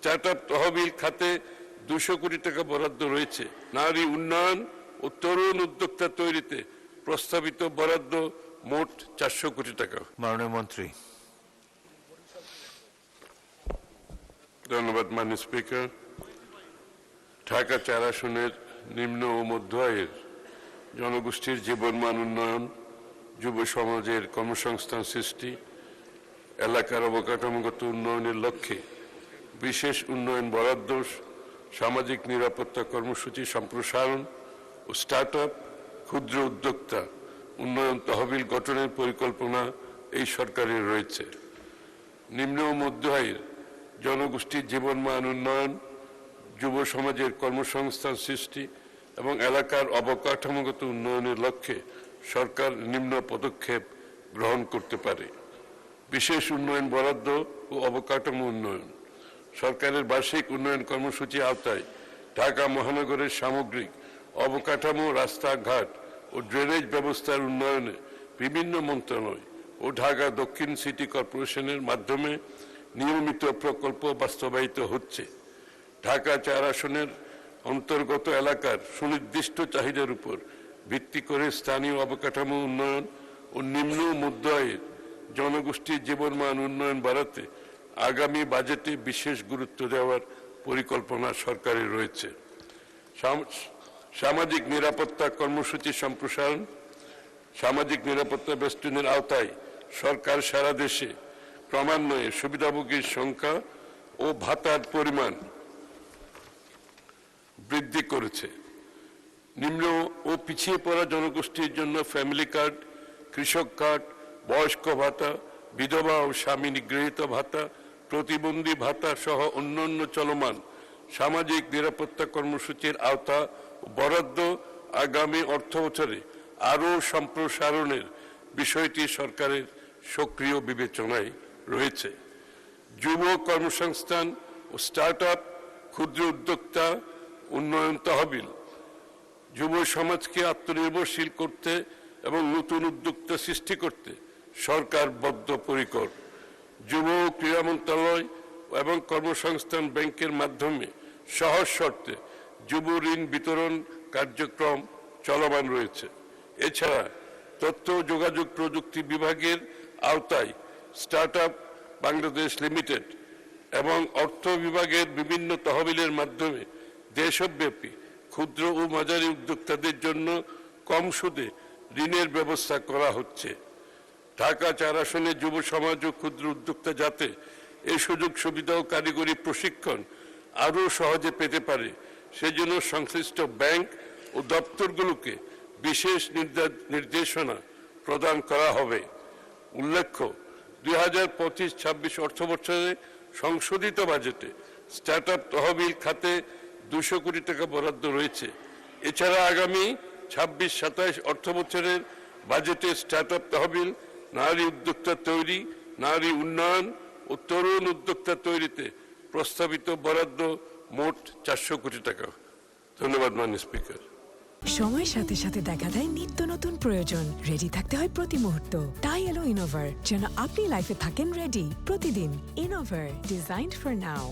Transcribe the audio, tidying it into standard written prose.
Startup তহবিল খাতে 200 কোটি টাকা বরাদ্দ রয়েছে। নারী উন্নয়ন ও তরুণ উদ্যোক্তা তৈরিতে প্রস্তাবিত বরাদ্দ মোট 400 কোটি টাকা। মাননীয় মন্ত্রী। ধন্যবাদ মাননীয় স্পিকার। ঢাকা 4 আসনের নিম্ন ও মধ্য আয়ের জনগোষ্ঠীর জীবনমান উন্নয়ন, যুব সমাজের কর্মসংস্থান সৃষ্টি, এলাকার অবকাঠামোগত উন্নয়নের লক্ষ্যে বিশেষ উন্নয়ন বরাদ্দ, সামাজিক নিরাপত্তা কর্মসূচি সম্প্রসারণ ও স্টার্টআপ ক্ষুদ্র উদ্যোক্তা উন্নয়ন তহবিল গঠনের পরিকল্পনা এই সরকারের রয়েছে। নিম্ন ও মধ্য আয়ের জনগোষ্ঠীর জীবনমান উন্নয়ন, যুব সমাজের কর্মসংস্থান সৃষ্টি এবং এলাকার অবকাঠামোগত উন্নয়নের লক্ষ্যে সরকার নিম্ন পদক্ষেপ গ্রহণ করতে পারে। বিশেষ উন্নয়ন বরাদ্দ ও অবকাঠামো উন্নয়ন। সরকারের বার্ষিক উন্নয়ন কর্মসূচি আওতায় ঢাকা মহানগরের সামগ্রিক অবকাঠামো, রাস্তাঘাট ও ড্রেনেজ ব্যবস্থার উন্নয়নে বিভিন্ন মন্ত্রণালয় ও ঢাকা দক্ষিণ সিটি কর্পোরেশনের মাধ্যমে নিয়মিত প্রকল্প বাস্তবায়িত হচ্ছে। ঢাকা 4 আসনের অন্তর্গত এলাকার সুনির্দিষ্ট চাহিদার উপর ভিত্তি করে স্থানীয় অবকাঠামো উন্নয়ন ও নিম্ন মধ্য আয়ের জনগোষ্ঠীর জীবনমান উন্নয়ন বাড়াতে আগামী বাজেটে বিশেষ গুরুত্ব দেওয়ার পরিকল্পনা সরকারের রয়েছে। সামাজিক নিরাপত্তা কর্মসূচি সম্প্রসারণ। সামাজিক নিরাপত্তা বেষ্টনীর আওতায় সরকার সারা দেশে ক্রমান্বয়ে সুবিধাভোগীর সংখ্যা ও ভাতার পরিমাণ বৃদ্ধি করেছে। নিম্ন ও পিছিয়ে পড়া জনগোষ্ঠীর জন্য ফ্যামিলি কার্ড, কৃষক কার্ড, বয়স্ক ভাতা, বিধবা ও স্বামী নিগৃহীত ভাতা, প্রতিবন্ধী ভাতা সহ অন্যান্য চলমান সামাজিক নিরাপত্তা কর্মসূচির আওতা ও বরাদ্দ আগামী অর্থবছরে আরও সম্প্রসারণের বিষয়টি সরকারের সক্রিয় বিবেচনায় রয়েছে। যুব কর্মসংস্থান ও স্টার্টআপ ক্ষুদ্র উদ্যোক্তা উন্নয়ন তহবিল যুব সমাজকে আত্মনির্ভরশীল করতে এবং নতুন উদ্যোক্তা সৃষ্টি করতে সরকার বদ্ধপরিকর। যুব ও ক্রীড়া মন্ত্রণালয় এবং কর্মসংস্থান ব্যাংকের মাধ্যমে সহজ শর্তে যুব ঋণ বিতরণ কার্যক্রম চলমান রয়েছে। এছাড়া তথ্য ও যোগাযোগ প্রযুক্তি বিভাগের আওতায় স্টার্টআপ বাংলাদেশ লিমিটেড এবং অর্থ বিভাগের বিভিন্ন তহবিলের মাধ্যমে দেশব্যাপী ক্ষুদ্র ও মাঝারি উদ্যোক্তাদের জন্য কম সুদে ঋণের ব্যবস্থা করা হচ্ছে। ঢাকা 4 আসনে যুব সমাজ ও ক্ষুদ্র উদ্যোক্তা যাতে এই সুযোগ সুবিধা ও কারিগরি প্রশিক্ষণ আরও সহজে পেতে পারে সেজন্য সংশ্লিষ্ট ব্যাংক ও দপ্তরগুলোকে বিশেষ নির্দেশনা প্রদান করা হবে। উল্লেখ্য, 2025-26 অর্থবছরে সংশোধিত বাজেটে স্টার্টআপ তহবিল খাতে 200 কোটি টাকা বরাদ্দ রয়েছে। এছাড়া আগামী 26-27 অর্থবছরের বাজেটে স্টার্টআপ তহবিল, নারী উদ্যোক্তা তৈরি, নারী উন্নয়ন ও তরুণ উদ্যোক্তা তৈরিতে প্রস্তাবিত বরাদ্দ মোট 400 কোটি টাকা। ধন্যবাদ মাননীয় স্পিকার। সময়ের সাথে সাথে দেখা দেয় নিত্য নতুন প্রয়োজন। রেডি থাকতে হয় প্রতি মুহূর্ত। তাই এলো ইনোভার, যেন আপনি লাইফে থাকেন রেডি প্রতিদিন। Innova, designed for now.